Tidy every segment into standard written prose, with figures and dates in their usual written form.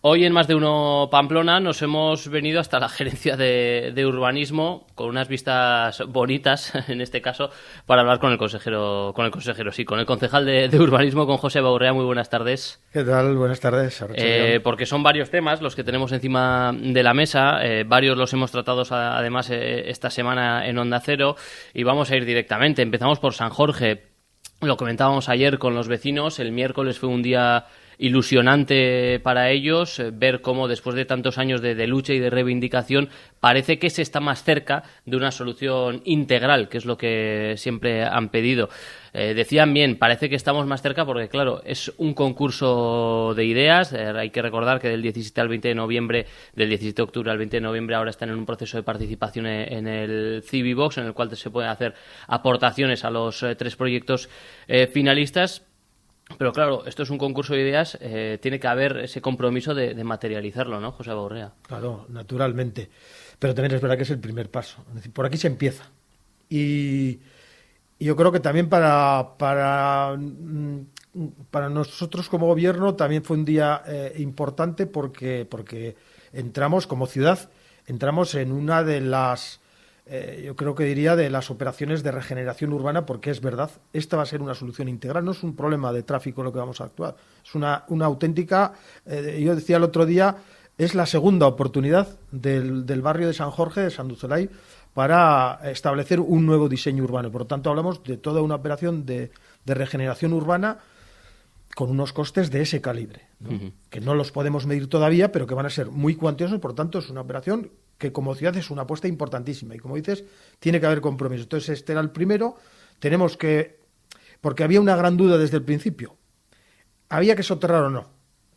Hoy en Más de Uno Pamplona nos hemos venido hasta la gerencia de urbanismo con unas vistas bonitas, en este caso, para hablar con el concejal de urbanismo, con José Baurrea. Muy buenas tardes. ¿Qué tal? Buenas tardes. Porque son varios temas los que tenemos encima de la mesa, varios los hemos tratado además esta semana en Onda Cero y vamos a ir directamente. Empezamos por San Jorge. Lo comentábamos ayer con los vecinos, el miércoles fue un día ilusionante para ellos, ver cómo después de tantos años de lucha y de reivindicación parece que se está más cerca de una solución integral, que es lo que siempre han pedido. Decían bien, parece que estamos más cerca porque, claro, es un concurso de ideas. Hay que recordar que del 17 al 20 de noviembre, del 17 de octubre al 20 de noviembre, ahora están en un proceso de participación en el Civibox, en el cual se pueden hacer aportaciones a los 3 proyectos finalistas. Pero claro, esto es un concurso de ideas, tiene que haber ese compromiso de materializarlo, ¿no, José Baurrea? Claro, naturalmente. Pero también es verdad que es el primer paso. Es decir, por aquí se empieza. Y yo creo que también para nosotros como gobierno también fue un día importante porque entramos como ciudad, entramos en una de las... yo creo que diría de las operaciones de regeneración urbana, porque es verdad, esta va a ser una solución integral, no es un problema de tráfico lo que vamos a actuar, es una auténtica, yo decía el otro día, es la segunda oportunidad del barrio de San Jorge, de Sanduzelay, para establecer un nuevo diseño urbano. Por lo tanto, hablamos de toda una operación de regeneración urbana con unos costes de ese calibre, ¿no? Uh-huh. Que no los podemos medir todavía, pero que van a ser muy cuantiosos. Por lo tanto, es una operación que como ciudad es una apuesta importantísima y, como dices, tiene que haber compromiso. Entonces, este era el primero. Tenemos que... Porque había una gran duda desde el principio. ¿Había que soterrar o no?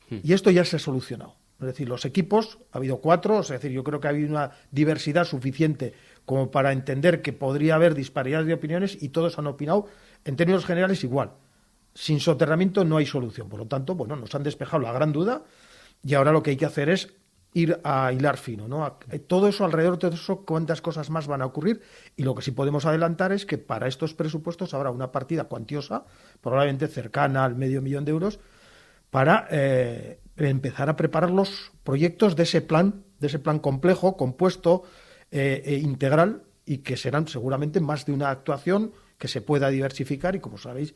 Y esto ya se ha solucionado. Es decir, los equipos, ha habido 4, es decir, yo creo que ha habido una diversidad suficiente como para entender que podría haber disparidades de opiniones y todos han opinado, en términos generales, igual. Sin soterramiento no hay solución. Por lo tanto, bueno, nos han despejado la gran duda y ahora lo que hay que hacer es ir a hilar fino, ¿no? Todo eso, alrededor de todo eso, cuántas cosas más van a ocurrir, y lo que sí podemos adelantar es que para estos presupuestos habrá una partida cuantiosa, probablemente cercana al $500.000 de euros, para empezar a preparar los proyectos de ese plan complejo, compuesto, integral, y que serán seguramente más de una actuación que se pueda diversificar, y como sabéis,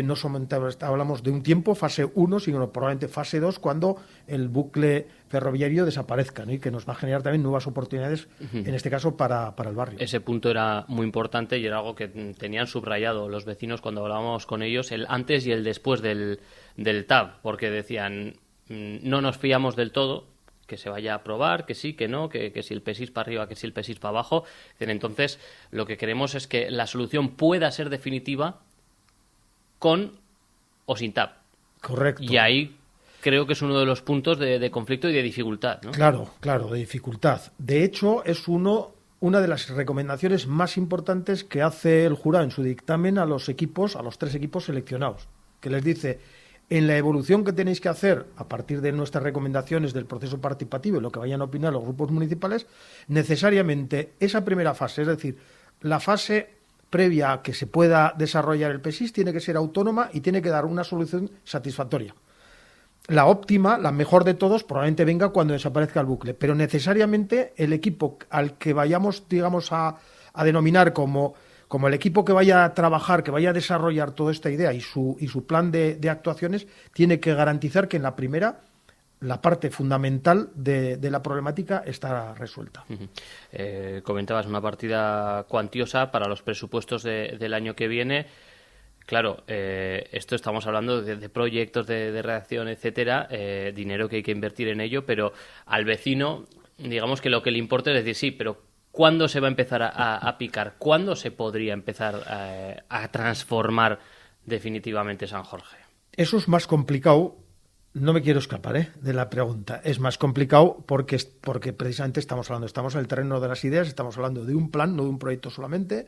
no solamente hablamos de un tiempo, fase 1, sino probablemente fase 2, cuando el bucle ferroviario desaparezca, ¿no? Y que nos va a generar también nuevas oportunidades, en este caso para el barrio. Ese punto era muy importante y era algo que tenían subrayado los vecinos cuando hablábamos con ellos, el antes y el después del TAV, porque decían, no nos fiamos del todo, que se vaya a aprobar, que sí, que no, que si el PESIS para arriba, que si el PESIS para abajo. Entonces, lo que queremos es que la solución pueda ser definitiva con o sin TAV. Correcto. Y ahí creo que es uno de los puntos de conflicto y de dificultad, ¿no? Claro, de dificultad. De hecho, es una de las recomendaciones más importantes que hace el jurado en su dictamen a los 3 equipos seleccionados, que les dice, en la evolución que tenéis que hacer a partir de nuestras recomendaciones del proceso participativo y lo que vayan a opinar los grupos municipales, necesariamente esa primera fase, es decir, la fase previa a que se pueda desarrollar el PESIS, tiene que ser autónoma y tiene que dar una solución satisfactoria. La óptima, la mejor de todos, probablemente venga cuando desaparezca el bucle, pero necesariamente el equipo al que vayamos, digamos, a denominar como el equipo que vaya a trabajar, que vaya a desarrollar toda esta idea y su plan de actuaciones, tiene que garantizar que en la primera, la parte fundamental de la problemática está resuelta. Comentabas una partida cuantiosa para los presupuestos del año que viene. Claro, esto estamos hablando de proyectos de redacción, etcétera, dinero que hay que invertir en ello, pero al vecino, digamos que lo que le importa es decir, sí, pero ¿cuándo se va a empezar a picar? ¿Cuándo se podría empezar a transformar definitivamente San Jorge? Eso es más complicado. No me quiero escapar de la pregunta. Es más complicado porque precisamente estamos en el terreno de las ideas, estamos hablando de un plan, no de un proyecto solamente.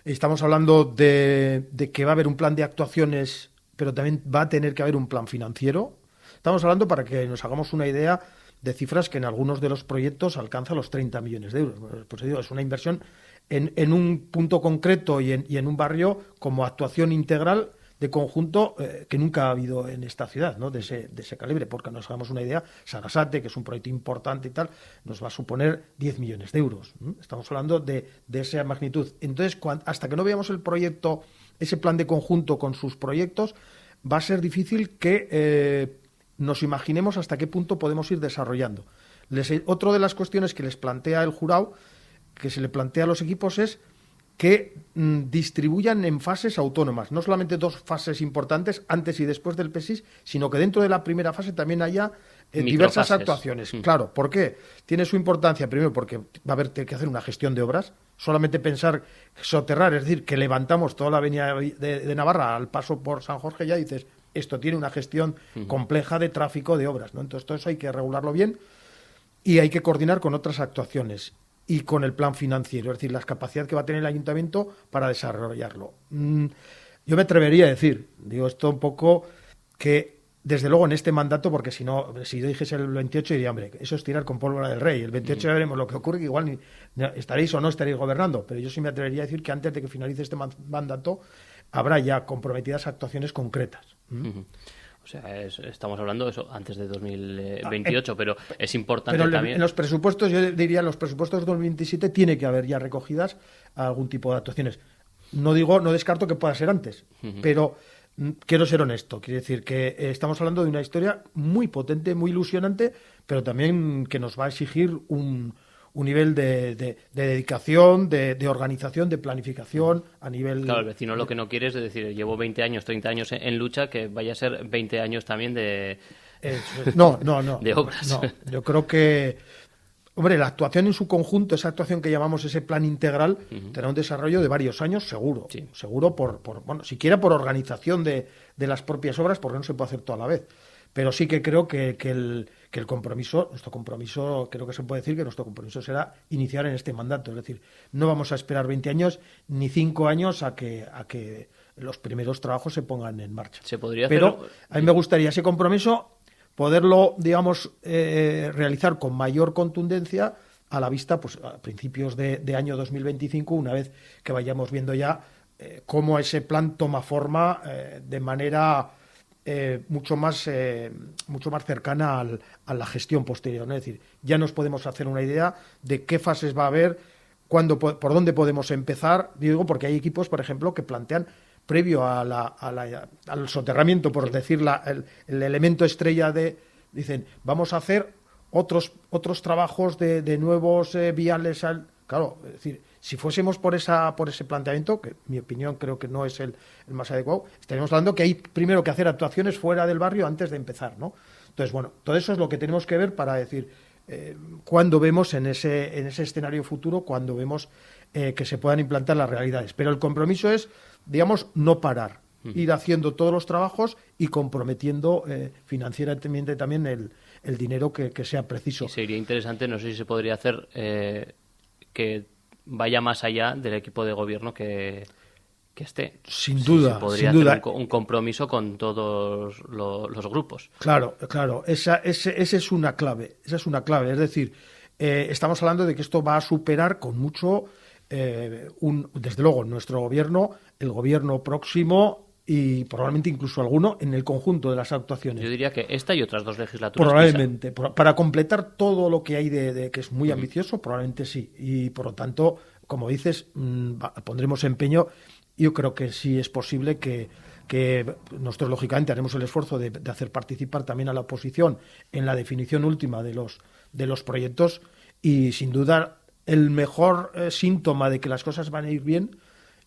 Estamos hablando de que va a haber un plan de actuaciones, pero también va a tener que haber un plan financiero. Estamos hablando, para que nos hagamos una idea, de cifras que en algunos de los proyectos alcanza los 30 millones de euros. Pues digo, es una inversión en un punto concreto y en un barrio como actuación integral de conjunto que nunca ha habido en esta ciudad, ¿no? De ese calibre, porque nos hagamos una idea, Sarasate, que es un proyecto importante y tal, nos va a suponer 10 millones de euros. Estamos hablando de esa magnitud. Entonces, hasta que no veamos el proyecto, ese plan de conjunto con sus proyectos, va a ser difícil que nos imaginemos hasta qué punto podemos ir desarrollando. Otra de las cuestiones que les plantea el jurado, que se le plantea a los equipos, es que distribuyan en fases autónomas, no solamente 2 fases importantes, antes y después del PESIS, sino que dentro de la primera fase también haya diversas actuaciones. Claro, ¿por qué? Tiene su importancia, primero porque va a haber que hacer una gestión de obras, solamente pensar soterrar, es decir, que levantamos toda la avenida de Navarra al paso por San Jorge, ya dices, esto tiene una gestión compleja de tráfico de obras, ¿no? Entonces todo eso hay que regularlo bien y hay que coordinar con otras actuaciones y con el plan financiero, es decir, la capacidad que va a tener el ayuntamiento para desarrollarlo. Yo me atrevería a decir, digo esto un poco, que desde luego en este mandato, porque si no, si yo dijese el 28 diría, hombre, eso es tirar con pólvora del rey, el 28 ya veremos lo que ocurre, que igual estaréis o no estaréis gobernando, pero yo sí me atrevería a decir que antes de que finalice este mandato habrá ya comprometidas actuaciones concretas. O sea, estamos hablando de eso antes de 2028, pero es importante pero también. En los presupuestos, yo diría, en los presupuestos de 2027 tiene que haber ya recogidas algún tipo de actuaciones. No descarto que pueda ser antes, pero quiero ser honesto. Quiere decir que estamos hablando de una historia muy potente, muy ilusionante, pero también que nos va a exigir un nivel de dedicación, de organización, de planificación a nivel... Claro, el vecino lo que no quiere es decir, llevo 20 años, 30 años en lucha, que vaya a ser 20 años también de obras. No, yo creo que, hombre, la actuación en su conjunto, esa actuación que llamamos ese plan integral, tendrá un desarrollo de varios años seguro. Sí. Seguro bueno, siquiera por organización de las propias obras, porque no se puede hacer todo a la vez. Pero sí que creo que el compromiso, nuestro compromiso, creo que se puede decir que nuestro compromiso será iniciar en este mandato. Es decir, no vamos a esperar 20 años ni 5 años a que los primeros trabajos se pongan en marcha. Se podría Pero hacer... a mí me gustaría ese compromiso poderlo, digamos, realizar con mayor contundencia a la vista, pues a principios de año 2025, una vez que vayamos viendo ya cómo ese plan toma forma de manera... mucho más cercana a la gestión posterior, ¿no? Es decir, ya nos podemos hacer una idea de qué fases va a haber, por dónde podemos empezar. Digo, porque hay equipos, por ejemplo, que plantean previo al soterramiento, por decir el elemento estrella dicen, vamos a hacer otros trabajos de nuevos viales. Claro, es decir, si fuésemos por ese planteamiento, que en mi opinión creo que no es el más adecuado, estaríamos hablando que hay primero que hacer actuaciones fuera del barrio antes de empezar, ¿no? Entonces, bueno, todo eso es lo que tenemos que ver para decir cuándo vemos en ese escenario futuro, cuando vemos que se puedan implantar las realidades. Pero el compromiso es, digamos, no parar, ir haciendo todos los trabajos y comprometiendo financieramente también el dinero que sea preciso. Y sería interesante, no sé si se podría hacer que vaya más allá del equipo de gobierno que esté. Sin duda, se podría hacer un compromiso con todos los grupos. Claro. Esa es una clave. Es decir, estamos hablando de que esto va a superar con mucho, desde luego, nuestro gobierno, el gobierno próximo y probablemente incluso alguno en el conjunto de las actuaciones. Yo diría que esta y otras 2 legislaturas. Probablemente. Para completar todo lo que hay que es muy ambicioso, probablemente sí. Y por lo tanto, como dices, pondremos empeño. Yo creo que sí es posible que nosotros, lógicamente, haremos el esfuerzo de hacer participar también a la oposición en la definición última de los proyectos y, sin duda, el mejor síntoma de que las cosas van a ir bien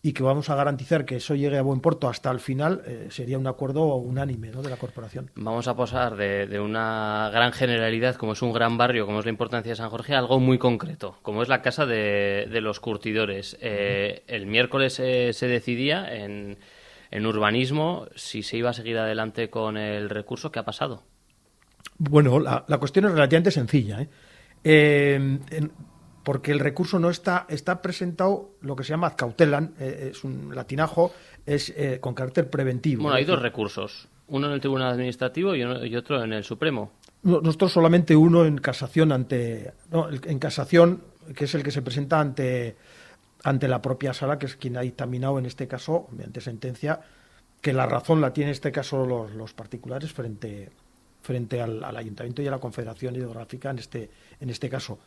y que vamos a garantizar que eso llegue a buen puerto hasta el final sería un acuerdo unánime, ¿no?, de la corporación. Vamos a pasar de una gran generalidad, como es un gran barrio, como es la importancia de San Jorge, a algo muy concreto, como es la Casa de los Curtidores. El miércoles se decidía en urbanismo si se iba a seguir adelante con el recurso. ¿Qué ha pasado? Bueno, la cuestión es relativamente sencilla, porque el recurso no está presentado lo que se llama ad cautelam, es un latinajo, es con carácter preventivo. Bueno, hay 2 recursos, uno en el Tribunal Administrativo y otro en el Supremo. Nosotros solamente uno en casación en casación, que es el que se presenta ante la propia sala, que es quien ha dictaminado en este caso, mediante sentencia, que la razón la tiene en este caso los particulares frente al Ayuntamiento y a la Confederación Hidrográfica en este caso.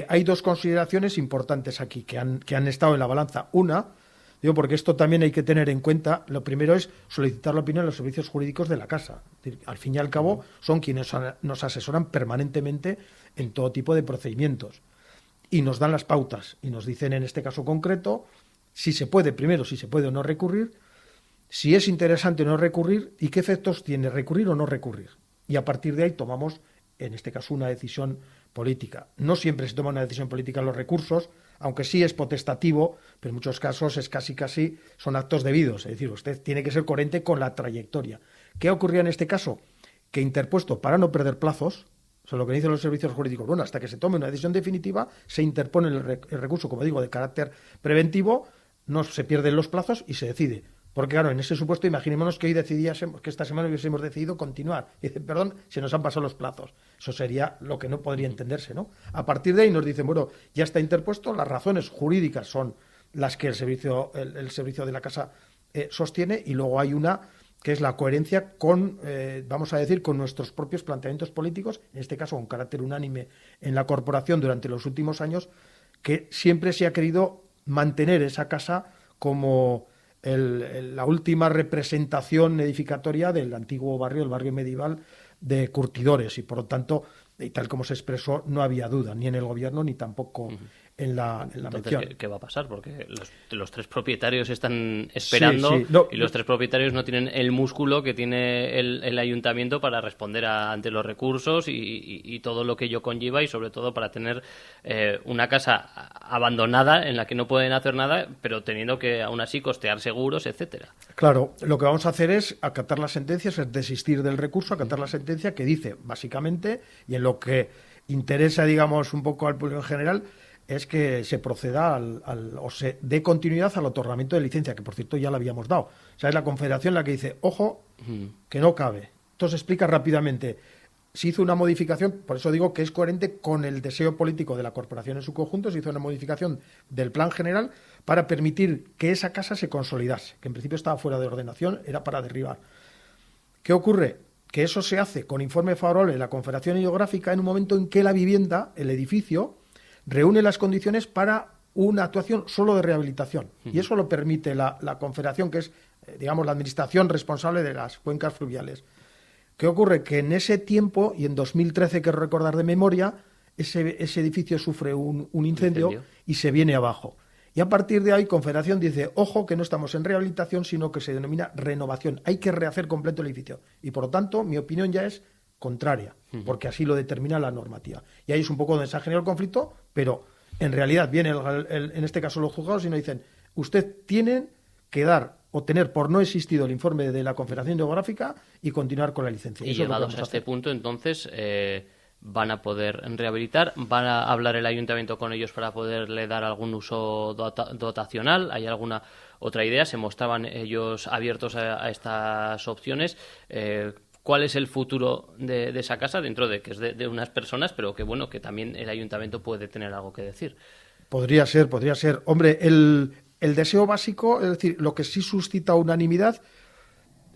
Hay dos consideraciones importantes aquí que han estado en la balanza. Una, digo, porque esto también hay que tener en cuenta, lo primero es solicitar la opinión de los servicios jurídicos de la Casa. Es decir, al fin y al cabo son quienes nos asesoran permanentemente en todo tipo de procedimientos y nos dan las pautas y nos dicen en este caso concreto si se puede o no recurrir, si es interesante o no recurrir y qué efectos tiene recurrir o no recurrir. Y a partir de ahí tomamos, en este caso, una decisión política. No siempre se toma una decisión política en los recursos, aunque sí es potestativo, pero en muchos casos es casi son actos debidos. Es decir, usted tiene que ser coherente con la trayectoria. ¿Qué ocurría en este caso? Que interpuesto para no perder plazos, o sea, lo que dicen los servicios jurídicos, bueno, hasta que se tome una decisión definitiva, se interpone el recurso, como digo, de carácter preventivo, no se pierden los plazos y se decide. Porque claro, en ese supuesto, imaginémonos que hoy decidíamos, que esta semana hubiésemos decidido continuar. Y dicen, perdón, se nos han pasado los plazos. Eso sería lo que no podría entenderse, ¿no? A partir de ahí nos dicen, bueno, ya está interpuesto, las razones jurídicas son las que el servicio de la Casa sostiene, y luego hay una que es la coherencia con, vamos a decir, con nuestros propios planteamientos políticos, en este caso con carácter unánime en la corporación durante los últimos años, que siempre se ha querido mantener esa casa como la última representación edificatoria del antiguo barrio, el barrio medieval de curtidores, y por lo tanto, y tal como se expresó, no había duda, ni en el gobierno ni tampoco en la mención. ¿Qué va a pasar? Porque los tres propietarios están esperando y los tres propietarios no tienen el músculo que tiene el ayuntamiento para responder ante los recursos y todo lo que ello conlleva, y sobre todo para tener una casa abandonada en la que no pueden hacer nada, pero teniendo que aún así costear seguros, etcétera. Claro, lo que vamos a hacer es acatar las sentencias, es desistir del recurso, acatar la sentencia que dice, básicamente, y en lo que interesa, digamos, un poco al público en general, es que se proceda o se dé continuidad al otorgamiento de licencia, que por cierto ya la habíamos dado. O sea, es la Confederación la que dice, ojo, que no cabe. Entonces explica rápidamente, se hizo una modificación, por eso digo que es coherente con el deseo político de la corporación en su conjunto, se hizo una modificación del plan general para permitir que esa casa se consolidase, que en principio estaba fuera de ordenación, era para derribar. ¿Qué ocurre? Que eso se hace con informe favorable de la Confederación Hidrográfica en un momento en que la vivienda, el edificio, reúne las condiciones para una actuación solo de rehabilitación. Y eso lo permite la Confederación, que es, digamos, la administración responsable de las cuencas fluviales. ¿Qué ocurre? Que en ese tiempo, y en 2013, quiero recordar de memoria, ese edificio sufre un incendio y se viene abajo. Y a partir de ahí, Confederación dice, ojo, que no estamos en rehabilitación, sino que se denomina renovación. Hay que rehacer completo el edificio. Y por lo tanto, mi opinión ya es contraria, porque así lo determina la normativa. Y ahí es un poco donde se ha generado el conflicto, pero en realidad vienen en este caso los juzgados y nos dicen, usted tiene que dar o tener por no existido el informe de la Confederación Hidrográfica y continuar con la licencia. Y llegados a este punto, entonces, van a poder rehabilitar, van a hablar el ayuntamiento con ellos para poderle dar algún uso dotacional. ¿Hay alguna otra idea? ¿Se mostraban ellos abiertos a estas opciones? ¿Cuál es el futuro de esa casa, dentro de que es de unas personas, pero que bueno, que también el ayuntamiento puede tener algo que decir? Podría ser. Hombre, el deseo básico, es decir, lo que sí suscita unanimidad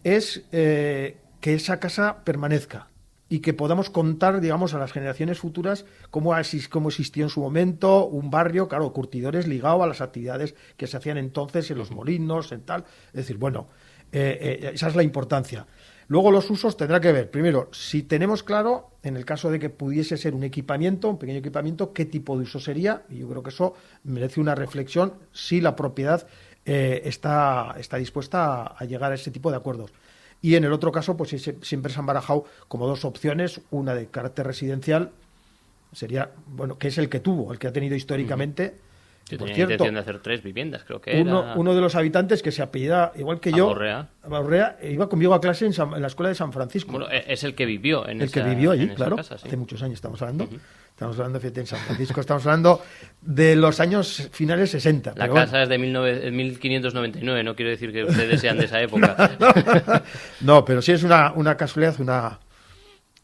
es que esa casa permanezca y que podamos contar, digamos, a las generaciones futuras cómo existió en su momento un barrio, claro, curtidores ligado a las actividades que se hacían entonces en los molinos, en tal. Es decir, bueno, esa es la importancia. Luego los usos tendrá que ver, primero, si tenemos claro, en el caso de que pudiese ser un equipamiento, un pequeño equipamiento, qué tipo de uso sería, y yo creo que eso merece una reflexión si la propiedad está dispuesta a llegar a ese tipo de acuerdos. Y en el otro caso, pues siempre se han barajado como dos opciones, una de carácter residencial, sería, bueno, que es el que ha tenido históricamente. Yo tenía intención de hacer 3 viviendas, creo que uno de los habitantes que se apellida igual que yo, Borrea, iba conmigo a clase en la escuela de San Francisco. Bueno, es el que vivió que vivió allí, claro, casa, sí. Hace muchos años estamos hablando. Estamos hablando, fíjate, en San Francisco, estamos hablando de los años finales 60. La casa es de 1599, no quiero decir que ustedes sean de esa época. No, pero sí es una casualidad,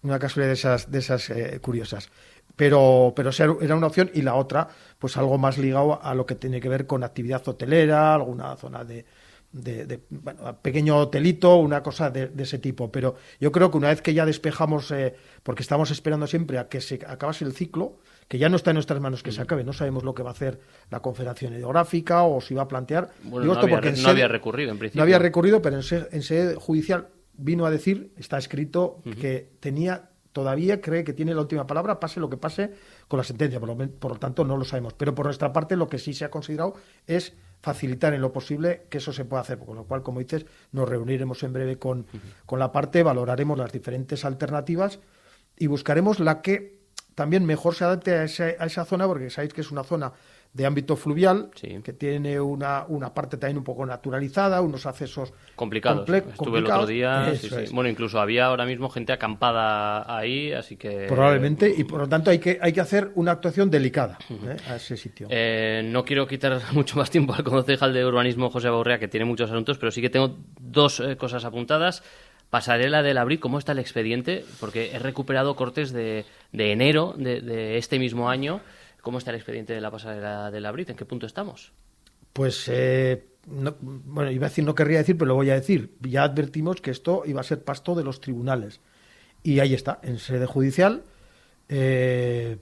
una casualidad de esas curiosas. Pero era una opción, y la otra, pues algo más ligado a lo que tiene que ver con actividad hotelera, alguna zona de bueno, pequeño hotelito, una cosa de ese tipo. Pero yo creo que una vez que ya despejamos, porque estamos esperando siempre a que se acabase el ciclo, que ya no está en nuestras manos que se acabe, no sabemos lo que va a hacer la Confederación Hidrográfica o si va a plantear. Bueno, digo esto porque no había recurrido en principio. No había recurrido, pero en sede judicial vino a decir, está escrito, que todavía cree que tiene la última palabra, pase lo que pase con la sentencia, por lo tanto no lo sabemos. Pero por nuestra parte lo que sí se ha considerado es facilitar en lo posible que eso se pueda hacer, con lo cual, como dices, nos reuniremos en breve con la parte, valoraremos las diferentes alternativas y buscaremos la que también mejor se adapte a esa zona, porque sabéis que es una zona de ámbito fluvial, sí, que tiene una parte también un poco naturalizada, unos accesos complicados. Estuve el otro día, sí. Bueno, incluso había ahora mismo gente acampada ahí, así que... Probablemente, y por lo tanto hay que hacer una actuación delicada a ese sitio. No quiero quitar mucho más tiempo al concejal de urbanismo, José Baurrea, que tiene muchos asuntos, pero sí que tengo dos cosas apuntadas. Pasarela del Abril, ¿cómo está el expediente? Porque he recuperado cortes de enero de este mismo año. ¿Cómo está el expediente de la pasarela del Abril? ¿En qué punto estamos? Pues, bueno, iba a decir, no querría decir, pero lo voy a decir. Ya advertimos que esto iba a ser pasto de los tribunales. Y ahí está, en sede judicial. Se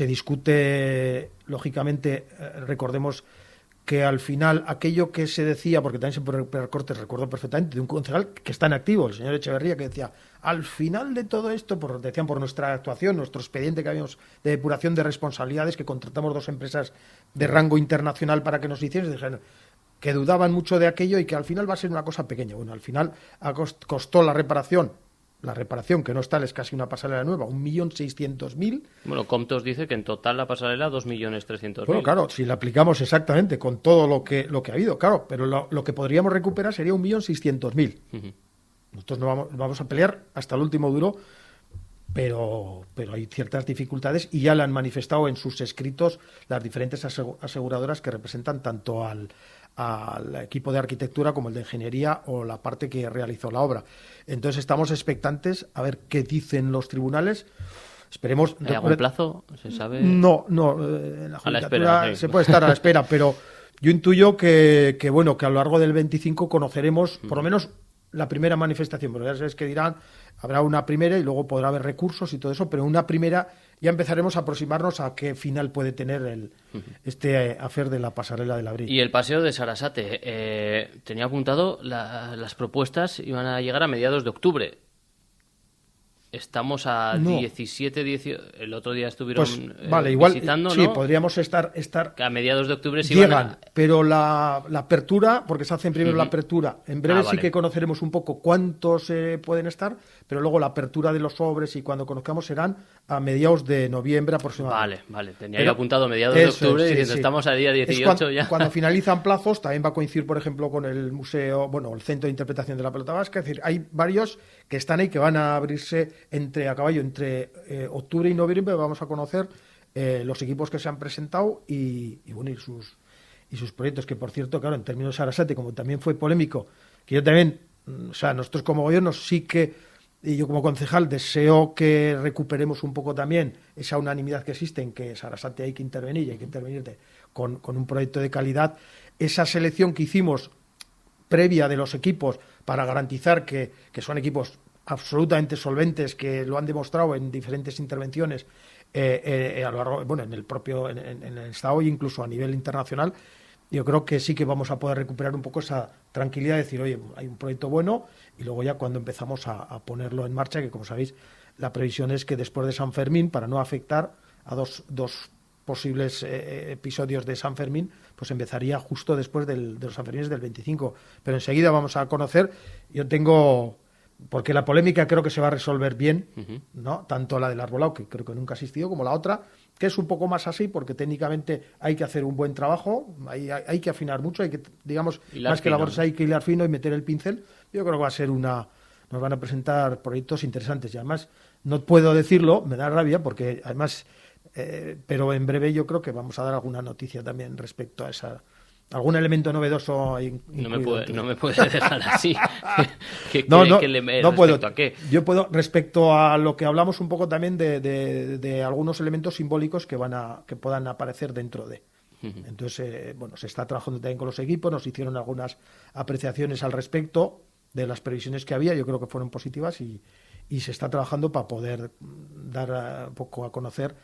discute, lógicamente, recordemos que al final aquello que se decía, porque también se puede recuperar cortes, recuerdo perfectamente, de un concejal que está en activo, el señor Echeverría, que decía, al final de todo esto, decían por nuestra actuación, nuestro expediente que habíamos de depuración de responsabilidades, que contratamos 2 empresas de rango internacional para que nos hicieran, dijeron que dudaban mucho de aquello y que al final va a ser una cosa pequeña. Bueno, al final costó la reparación, que no es tal, es casi una pasarela nueva, 1.600.000. Bueno, Comptos dice que en total la pasarela 2.300.000. Bueno, claro, si la aplicamos exactamente con todo lo que ha habido, claro, pero lo que podríamos recuperar sería 1.600.000. Nosotros no vamos a pelear hasta el último duro, pero hay ciertas dificultades y ya le han manifestado en sus escritos las diferentes aseguradoras que representan tanto al equipo de arquitectura como el de ingeniería o la parte que realizó la obra. Entonces estamos expectantes a ver qué dicen los tribunales. Esperemos. ¿Hay algún plazo? ¿Se sabe? No, en la judicatura espera, sí. Se puede estar a la espera, pero yo intuyo que a lo largo del 25 conoceremos por lo menos la primera manifestación, pero ya sabes que dirán, habrá una primera y luego podrá haber recursos y todo eso, pero una primera ya empezaremos a aproximarnos a qué final puede tener este afer de la pasarela del Abril. Y el paseo de Sarasate, tenía apuntado, las propuestas iban a llegar a mediados de octubre. Estamos a 17, 18... El otro día estuvieron visitando, sí, ¿no? Podríamos estar... Que a mediados de octubre sí llegan, pero la apertura, porque se hace primero la apertura, en breve sí que conoceremos un poco cuántos pueden estar, pero luego la apertura de los sobres y cuando conozcamos serán a mediados de noviembre aproximadamente. Vale. Tenía yo apuntado mediados de octubre diciendo estamos a día 18 ya. Cuando finalizan plazos también va a coincidir, por ejemplo, con el museo, el Centro de Interpretación de la Pelota Vasca, es decir, hay varios que están ahí que van a abrirse entre octubre y noviembre. Vamos a conocer los equipos que se han presentado y sus proyectos, que por cierto, claro, en términos de Sarasate, como también fue polémico, que yo también, nosotros como gobierno sí que, y yo como concejal, deseo que recuperemos un poco también esa unanimidad que existe en que Sarasate hay que intervenir y hay que intervenir con un proyecto de calidad. Esa selección que hicimos previa de los equipos para garantizar que son equipos absolutamente solventes, que lo han demostrado en diferentes intervenciones a lo largo, en el Estado e incluso a nivel internacional. Yo creo que sí que vamos a poder recuperar un poco esa tranquilidad de decir, oye, hay un proyecto bueno, y luego ya cuando empezamos a ponerlo en marcha, que como sabéis, la previsión es que después de San Fermín, para no afectar a dos posibles episodios de San Fermín, pues empezaría justo después de los San Fermines del 25. Pero enseguida vamos a conocer, porque la polémica creo que se va a resolver bien, ¿no? Tanto la del arbolado, que creo que nunca ha existido, como la otra, que es un poco más así, porque técnicamente hay que hacer un buen trabajo, hay que afinar mucho, hay que, digamos, más que labores, hay que hilar fino y meter el pincel. Yo creo que va a ser nos van a presentar proyectos interesantes, y además no puedo decirlo, me da rabia, porque además, pero en breve yo creo que vamos a dar alguna noticia también respecto a algún elemento novedoso. No me puede dejar así. No puedo. ¿A qué? Yo puedo, respecto a lo que hablamos un poco también de algunos elementos simbólicos que puedan aparecer dentro de. Entonces, bueno, se está trabajando también con los equipos, nos hicieron algunas apreciaciones al respecto de las previsiones que había, yo creo que fueron positivas y se está trabajando para poder dar un poco a conocer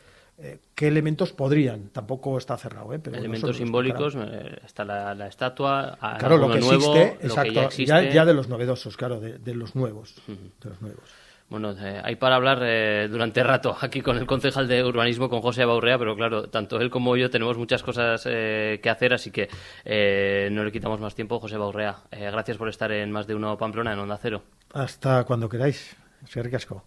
qué elementos podrían. Tampoco está cerrado, pero elementos simbólicos, está la estatua, claro, lo que nuevo, existe, lo exacto, que ya existe. Ya de los novedosos, claro, de los nuevos, de los nuevos. Bueno, hay para hablar durante rato aquí con el concejal de urbanismo, con José Baurrea, pero claro, tanto él como yo tenemos muchas cosas que hacer, así que no le quitamos más tiempo. José Baurrea, gracias por estar en Más de Uno Pamplona, en Onda Cero. Hasta cuando queráis. Eskerrik asko.